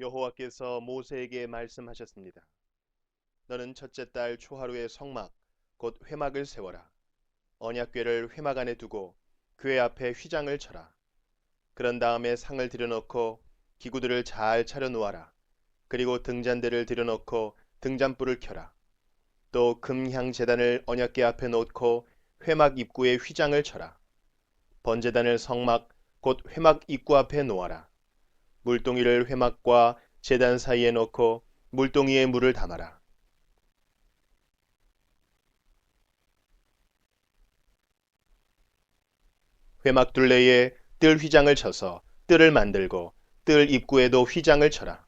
여호와께서 모세에게 말씀하셨습니다. 너는 첫째 달 초하루에 성막 곧 회막을 세워라. 언약궤를 회막 안에 두고 궤 앞에 휘장을 쳐라. 그런 다음에 상을 들여놓고 기구들을 잘 차려 놓아라. 그리고 등잔대를 들여놓고 등잔불을 켜라. 또 금향 제단을 언약궤 앞에 놓고 회막 입구에 휘장을 쳐라. 번제단을 성막 곧 회막 입구 앞에 놓아라. 물동이를 회막과 제단 사이에 놓고 물동이에 물을 담아라. 회막 둘레에 뜰 휘장을 쳐서 뜰을 만들고 뜰 입구에도 휘장을 쳐라.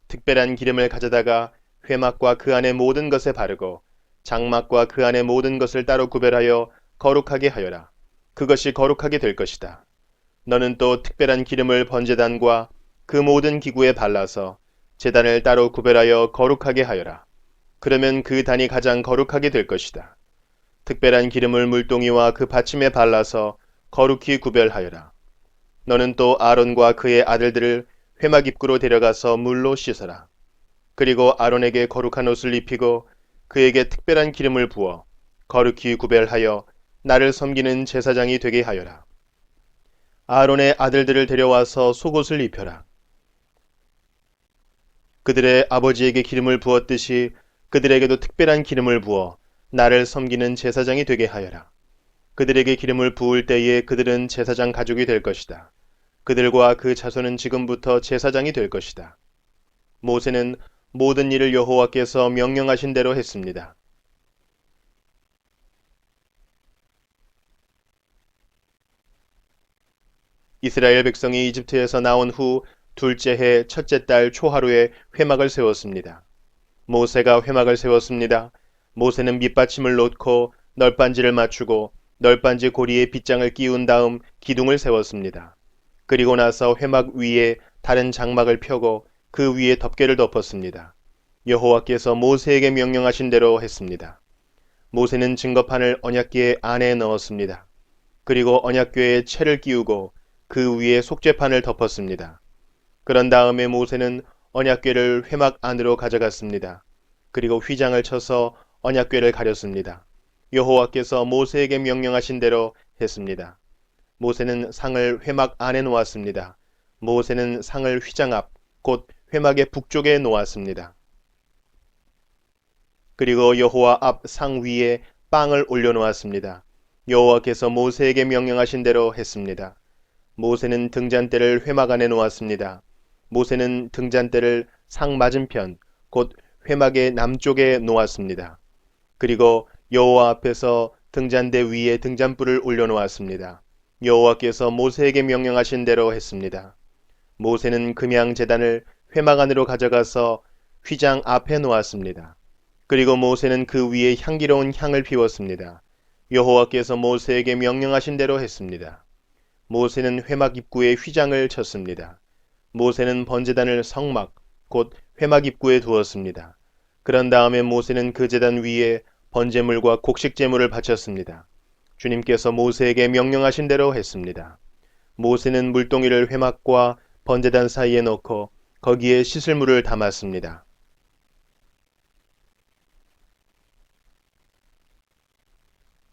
특별한 기름을 가져다가 회막과 그 안의 모든 것에 바르고 장막과 그 안의 모든 것을 따로 구별하여 거룩하게 하여라. 그것이 거룩하게 될 것이다. 너는 또 특별한 기름을 번제단과 그 모든 기구에 발라서 제단을 따로 구별하여 거룩하게 하여라. 그러면 그 단이 가장 거룩하게 될 것이다. 특별한 기름을 물동이와 그 받침에 발라서 거룩히 구별하여라. 너는 또 아론과 그의 아들들을 회막 입구로 데려가서 물로 씻어라. 그리고 아론에게 거룩한 옷을 입히고 그에게 특별한 기름을 부어 거룩히 구별하여 나를 섬기는 제사장이 되게 하여라. 아론의 아들들을 데려와서 속옷을 입혀라. 그들의 아버지에게 기름을 부었듯이 그들에게도 특별한 기름을 부어 나를 섬기는 제사장이 되게 하여라. 그들에게 기름을 부을 때에 그들은 제사장 가족이 될 것이다. 그들과 그 자손은 지금부터 제사장이 될 것이다. 모세는 모든 일을 여호와께서 명령하신 대로 했습니다. 이스라엘 백성이 이집트에서 나온 후 둘째 해 첫째 달 초하루에 회막을 세웠습니다. 모세가 회막을 세웠습니다. 모세는 밑받침을 놓고 널빤지를 맞추고 널빤지 고리에 빗장을 끼운 다음 기둥을 세웠습니다. 그리고 나서 회막 위에 다른 장막을 펴고 그 위에 덮개를 덮었습니다. 여호와께서 모세에게 명령하신 대로 했습니다. 모세는 증거판을 언약궤 안에 넣었습니다. 그리고 언약궤에 채를 끼우고 그 위에 속죄판을 덮었습니다. 그런 다음에 모세는 언약궤를 회막 안으로 가져갔습니다. 그리고 휘장을 쳐서 언약궤를 가렸습니다. 여호와께서 모세에게 명령하신 대로 했습니다. 모세는 상을 회막 안에 놓았습니다. 모세는 상을 휘장 앞, 곧 회막의 북쪽에 놓았습니다. 그리고 여호와 앞 상 위에 빵을 올려놓았습니다. 여호와께서 모세에게 명령하신 대로 했습니다. 모세는 등잔대를 회막 안에 놓았습니다. 모세는 등잔대를 상 맞은편, 곧 회막의 남쪽에 놓았습니다. 그리고 여호와 앞에서 등잔대 위에 등잔불을 올려놓았습니다. 여호와께서 모세에게 명령하신 대로 했습니다. 모세는 금양 제단을 회막 안으로 가져가서 휘장 앞에 놓았습니다. 그리고 모세는 그 위에 향기로운 향을 피웠습니다. 여호와께서 모세에게 명령하신 대로 했습니다. 모세는 회막 입구에 휘장을 쳤습니다. 모세는 번제단을 성막, 곧 회막 입구에 두었습니다. 그런 다음에 모세는 그 제단 위에 번제물과 곡식제물을 바쳤습니다. 주님께서 모세에게 명령하신 대로 했습니다. 모세는 물동이를 회막과 번제단 사이에 넣고 거기에 씻을 물을 담았습니다.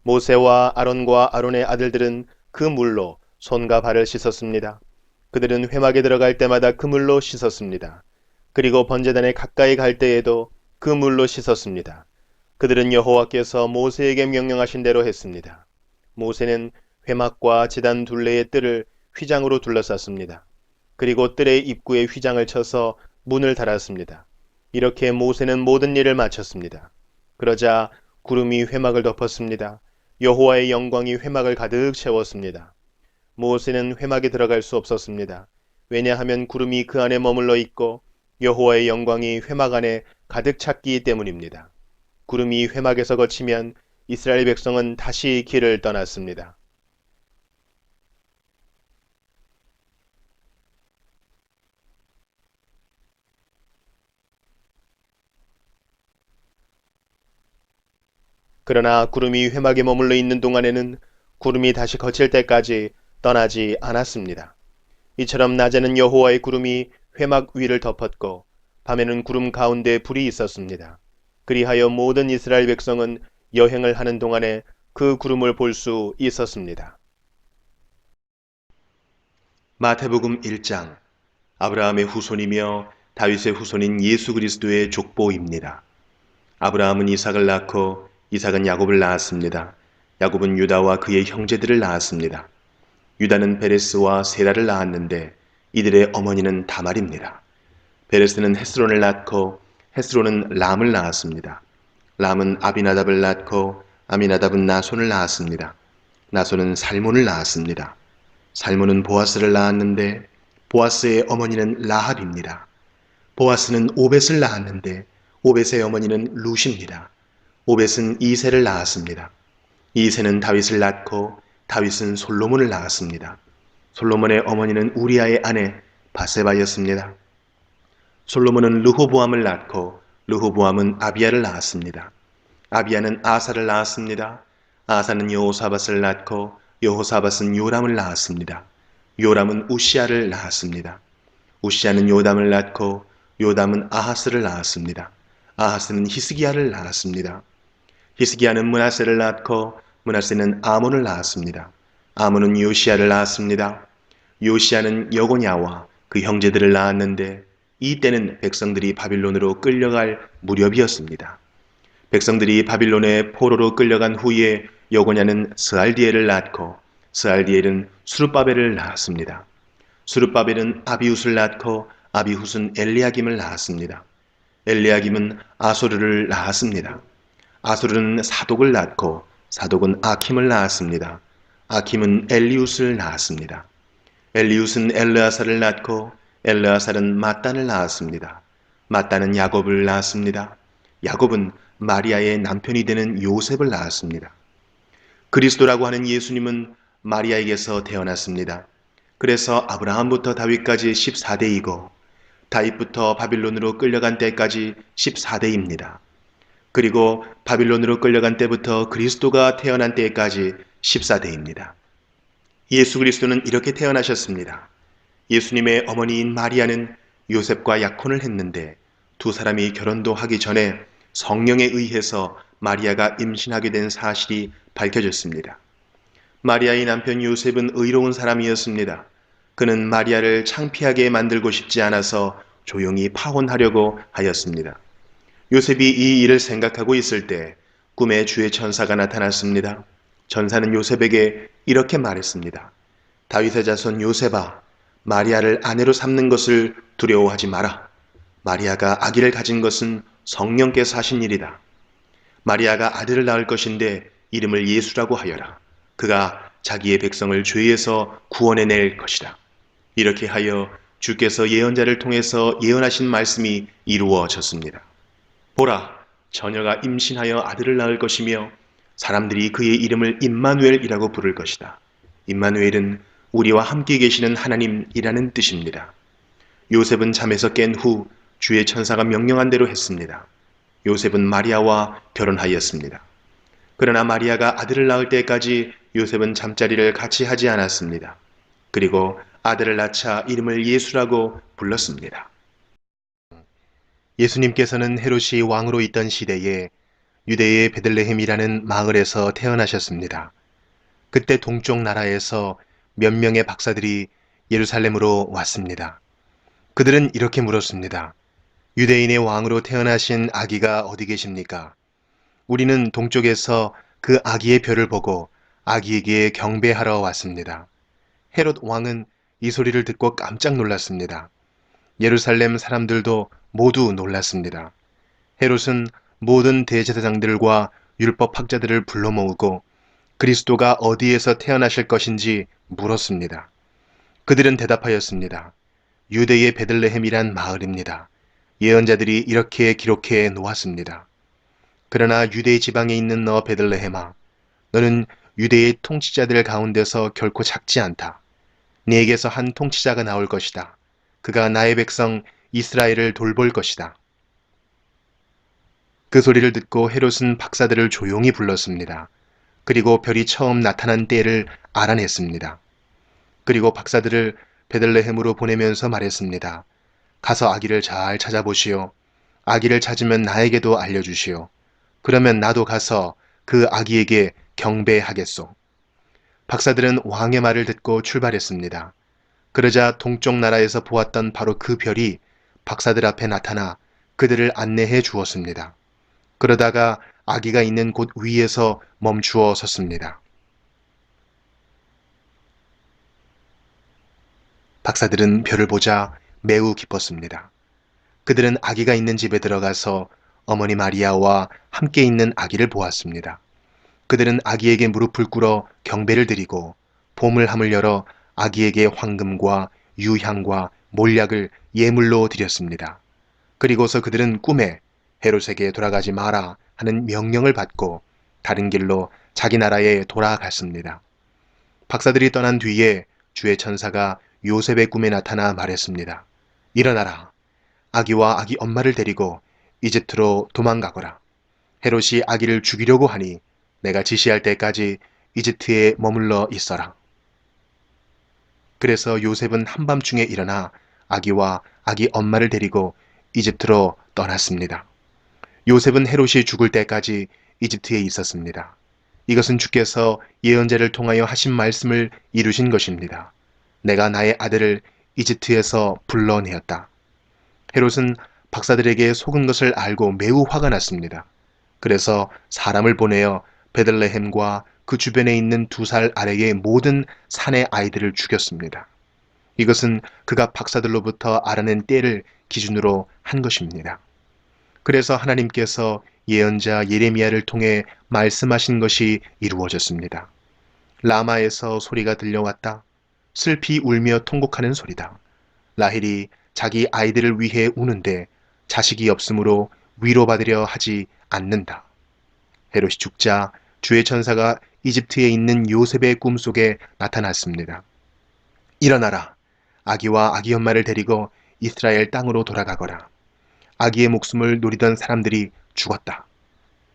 모세와 아론과 아론의 아들들은 그 물로 손과 발을 씻었습니다. 그들은 회막에 들어갈 때마다 그 물로 씻었습니다. 그리고 번제단에 가까이 갈 때에도 그 물로 씻었습니다. 그들은 여호와께서 모세에게 명령하신 대로 했습니다. 모세는 회막과 제단 둘레의 뜰을 휘장으로 둘러쌌습니다. 그리고 뜰의 입구에 휘장을 쳐서 문을 달았습니다. 이렇게 모세는 모든 일을 마쳤습니다. 그러자 구름이 회막을 덮었습니다. 여호와의 영광이 회막을 가득 채웠습니다. 모세는 회막에 들어갈 수 없었습니다. 왜냐하면 구름이 그 안에 머물러 있고 여호와의 영광이 회막 안에 가득 찼기 때문입니다. 구름이 회막에서 거치면 이스라엘 백성은 다시 길을 떠났습니다. 그러나 구름이 회막에 머물러 있는 동안에는 구름이 다시 거칠 때까지 떠나지 않았습니다. 이처럼 낮에는 여호와의 구름이 회막 위를 덮었고 밤에는 구름 가운데 불이 있었습니다. 그리하여 모든 이스라엘 백성은 여행을 하는 동안에 그 구름을 볼 수 있었습니다. 마태복음 1장. 아브라함의 후손이며 다윗의 후손인 예수 그리스도의 족보입니다. 아브라함은 이삭을 낳고 이삭은 야곱을 낳았습니다. 야곱은 유다와 그의 형제들을 낳았습니다. 유다는 베레스와 세라를 낳았는데 이들의 어머니는 다말입니다. 베레스는 헤스론을 낳고 헤스론은 람을 낳았습니다. 람은 아비나답을 낳고 아미나답은 나손을 낳았습니다. 나손은 살몬을 낳았습니다. 살몬은 보아스를 낳았는데 보아스의 어머니는 라합입니다. 보아스는 오벳을 낳았는데 오벳의 어머니는 룻입니다. 오벳은 이새를 낳았습니다. 이새는 다윗을 낳고 다윗은 솔로몬을 낳았습니다. 솔로몬의 어머니는 우리아의 아내 바세바였습니다. 솔로몬은 르호보암을 낳고 르호보암은 아비야를 낳았습니다. 아비야는 아사를 낳았습니다. 아사는 여호사밧을 낳고 여호사밧은 요람을 낳았습니다. 요람은 우시아를 낳았습니다. 우시아는 요담을 낳고 요담은 아하스를 낳았습니다. 아하스는 히스기야를 낳았습니다. 히스기야는 므낫세를 낳고 므낫세는 아몬을 낳았습니다. 아몬은 요시야를 낳았습니다. 요시야는 여고냐와 그 형제들을 낳았는데 이때는 백성들이 바빌론으로 끌려갈 무렵이었습니다. 백성들이 바빌론의 포로로 끌려간 후에 여고냐는 스알디엘을 낳고 스알디엘은 수룹바벨을 낳았습니다. 수룹바벨은 아비훗을 낳고 아비훗은 엘리야김을 낳았습니다. 엘리야김은 아소르를 낳았습니다. 아소르는 사독을 낳고 사독은 아킴을 낳았습니다. 아킴은 엘리웃을 낳았습니다. 엘리웃은 엘르아살을 낳고 엘르아살은 mat단을 낳았습니다. mat단은 야곱을 낳았습니다. 야곱은 마리아의 남편이 되는 요셉을 낳았습니다. 그리스도라고 하는 예수님은 마리아에게서 태어났습니다. 그래서 아브라함부터 다윗까지 14대이고 다윗부터 바빌론으로 끌려간 때까지 14대입니다. 그리고 바빌론으로 끌려간 때부터 그리스도가 태어난 때까지 14대입니다. 예수 그리스도는 이렇게 태어나셨습니다. 예수님의 어머니인 마리아는 요셉과 약혼을 했는데 두 사람이 결혼도 하기 전에 성령에 의해서 마리아가 임신하게 된 사실이 밝혀졌습니다. 마리아의 남편 요셉은 의로운 사람이었습니다. 그는 마리아를 창피하게 만들고 싶지 않아서 조용히 파혼하려고 하였습니다. 요셉이 이 일을 생각하고 있을 때 꿈에 주의 천사가 나타났습니다. 천사는 요셉에게 이렇게 말했습니다. 다윗의 자손 요셉아, 마리아를 아내로 삼는 것을 두려워하지 마라. 마리아가 아기를 가진 것은 성령께서 하신 일이다. 마리아가 아들을 낳을 것인데 이름을 예수라고 하여라. 그가 자기의 백성을 죄에서 구원해낼 것이다. 이렇게 하여 주께서 예언자를 통해서 예언하신 말씀이 이루어졌습니다. 보라, 처녀가 임신하여 아들을 낳을 것이며 사람들이 그의 이름을 임마누엘이라고 부를 것이다. 임마누엘은 우리와 함께 계시는 하나님이라는 뜻입니다. 요셉은 잠에서 깬 후 주의 천사가 명령한 대로 했습니다. 요셉은 마리아와 결혼하였습니다. 그러나 마리아가 아들을 낳을 때까지 요셉은 잠자리를 같이 하지 않았습니다. 그리고 아들을 낳자 이름을 예수라고 불렀습니다. 예수님께서는 헤롯이 왕으로 있던 시대에 유대의 베들레헴이라는 마을에서 태어나셨습니다. 그때 동쪽 나라에서 몇 명의 박사들이 예루살렘으로 왔습니다. 그들은 이렇게 물었습니다. 유대인의 왕으로 태어나신 아기가 어디 계십니까? 우리는 동쪽에서 그 아기의 별을 보고 아기에게 경배하러 왔습니다. 헤롯 왕은 이 소리를 듣고 깜짝 놀랐습니다. 예루살렘 사람들도 모두 놀랐습니다. 헤롯은 모든 대제사장들과 율법 학자들을 불러 모으고 그리스도가 어디에서 태어나실 것인지 물었습니다. 그들은 대답하였습니다. 유대의 베들레헴이란 마을입니다. 예언자들이 이렇게 기록해 놓았습니다. 그러나 유대 지방에 있는 너 베들레헴아, 너는 유대의 통치자들 가운데서 결코 작지 않다. 네에게서 한 통치자가 나올 것이다. 그가 나의 백성 이스라엘을 돌볼 것이다. 그 소리를 듣고 헤롯은 박사들을 조용히 불렀습니다. 그리고 별이 처음 나타난 때를 알아냈습니다. 그리고 박사들을 베들레헴으로 보내면서 말했습니다. 가서 아기를 잘 찾아보시오. 아기를 찾으면 나에게도 알려주시오. 그러면 나도 가서 그 아기에게 경배하겠소. 박사들은 왕의 말을 듣고 출발했습니다. 그러자 동쪽 나라에서 보았던 바로 그 별이 박사들 앞에 나타나 그들을 안내해 주었습니다. 그러다가 아기가 있는 곳 위에서 멈추어 섰습니다. 박사들은 별을 보자 매우 기뻤습니다. 그들은 아기가 있는 집에 들어가서 어머니 마리아와 함께 있는 아기를 보았습니다. 그들은 아기에게 무릎을 꿇어 경배를 드리고 보물함을 열어 아기에게 황금과 유향과 몰약을 예물로 드렸습니다. 그리고서 그들은 꿈에 헤롯에게 돌아가지 마라 하는 명령을 받고 다른 길로 자기 나라에 돌아갔습니다. 박사들이 떠난 뒤에 주의 천사가 요셉의 꿈에 나타나 말했습니다. 일어나라. 아기와 아기 엄마를 데리고 이집트로 도망가거라. 헤롯이 아기를 죽이려고 하니 내가 지시할 때까지 이집트에 머물러 있어라. 그래서 요셉은 한밤중에 일어나 아기와 아기 엄마를 데리고 이집트로 떠났습니다. 요셉은 헤롯이 죽을 때까지 이집트에 있었습니다. 이것은 주께서 예언자를 통하여 하신 말씀을 이루신 것입니다. 내가 나의 아들을 이집트에서 불러내었다. 헤롯은 박사들에게 속은 것을 알고 매우 화가 났습니다. 그래서 사람을 보내어 베들레헴과 그 주변에 있는 2살 아래의 모든 산의 아이들을 죽였습니다. 이것은 그가 박사들로부터 알아낸 때를 기준으로 한 것입니다. 그래서 하나님께서 예언자 예레미야를 통해 말씀하신 것이 이루어졌습니다. 라마에서 소리가 들려왔다. 슬피 울며 통곡하는 소리다. 라헬이 자기 아이들을 위해 우는데 자식이 없으므로 위로받으려 하지 않는다. 헤롯이 죽자 주의 천사가 이집트에 있는 요셉의 꿈속에 나타났습니다. 일어나라. 아기와 아기 엄마를 데리고 이스라엘 땅으로 돌아가거라. 아기의 목숨을 노리던 사람들이 죽었다.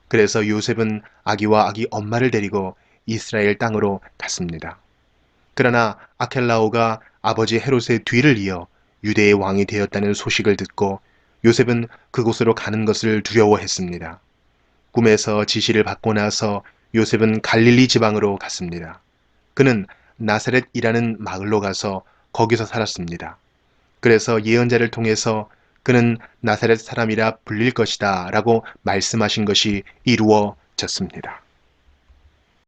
그래서 요셉은 아기와 아기 엄마를 데리고 이스라엘 땅으로 갔습니다. 그러나 아켈라오가 아버지 헤롯의 뒤를 이어 유대의 왕이 되었다는 소식을 듣고 요셉은 그곳으로 가는 것을 두려워했습니다. 꿈에서 지시를 받고 나서 요셉은 갈릴리 지방으로 갔습니다. 그는 나사렛이라는 마을로 가서 거기서 살았습니다. 그래서 예언자를 통해서 그는 나사렛 사람이라 불릴 것이다 라고 말씀하신 것이 이루어졌습니다.